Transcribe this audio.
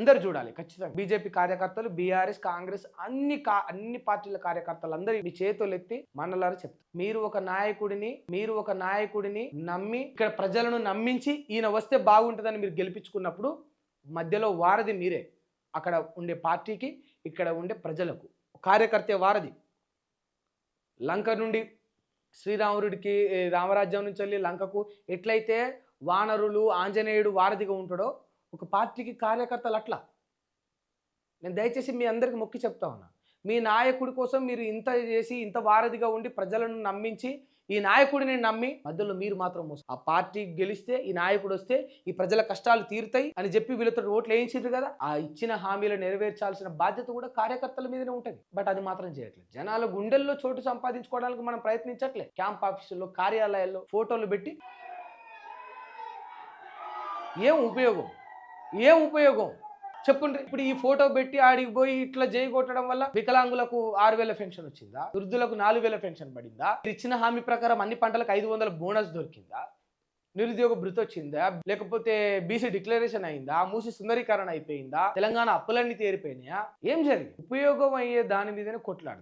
అందరు చూడాలి ఖచ్చితంగా. బీజేపీ కార్యకర్తలు, బీఆర్ఎస్, కాంగ్రెస్ అన్ని పార్టీల కార్యకర్తలు అందరూ మీ చేతులు ఎత్తి మనలారా చెప్తారు. మీరు ఒక నాయకుడిని నమ్మి ఇక్కడ ప్రజలను నమ్మించి ఈయన వస్తే బాగుంటుందని మీరు గెలిపించుకున్నప్పుడు మధ్యలో వారధి మీరే. అక్కడ ఉండే పార్టీకి, ఇక్కడ ఉండే ప్రజలకు కార్యకర్తే వారధి. లంక నుండి శ్రీరాముడికి రామరాజ్యం నుంచి వెళ్ళి లంకకు ఎట్లయితే వానరులు ఆంజనేయుడు వారధిగా ఉంటాడో ఒక పార్టీకి కార్యకర్తలు అట్లా. నేను దయచేసి మీ అందరికి మొక్కి చెప్తా ఉన్నా, మీ నాయకుడి కోసం మీరు ఇంత చేసి ఇంత వారధిగా ఉండి ప్రజలను నమ్మించి ఈ నాయకుడిని నమ్మి మధ్యలో మీరు మాత్రం మోసం. ఆ పార్టీ గెలిస్తే ఈ నాయకుడు వస్తే ఈ ప్రజల కష్టాలు తీరుతాయి అని చెప్పి వీళ్ళతో ఓట్లు వేయించారు కదా, ఆ ఇచ్చిన హామీలు నెరవేర్చాల్సిన బాధ్యత కూడా కార్యకర్తల మీదనే ఉంటుంది. బట్ అది మాత్రం చేయట్లేదు. జనాల గుండెల్లో చోటు సంపాదించుకోవడానికి మనం ప్రయత్నించట్లే. క్యాంప్ ఆఫీసుల్లో, కార్యాలయాల్లో ఫోటోలు పెట్టి ఏం ఉపయోగం చెప్పండి. ఇప్పుడు ఈ ఫోటో పెట్టి ఆడికి పోయి ఇట్లా జై కొట్టడం వల్ల వికలాంగులకు 6,000 పెన్షన్ వచ్చిందా? వృద్ధులకు 4,000 పెన్షన్ పడిందా? ఇచ్చిన హామీ ప్రకారం అన్ని పంటలకు 500 బోనస్ దొరికిందా? నిరుద్యోగ భృతి వచ్చిందా? లేకపోతే బీసీ డిక్లరేషన్ అయిందా? మూసి సుందరీకరణ అయిపోయిందా? తెలంగాణ అప్పులన్నీ తీరిపోయినాయా? ఏం జరిగింది? ఉపయోగం అయ్యే దాని మీదనే కొట్లాడు.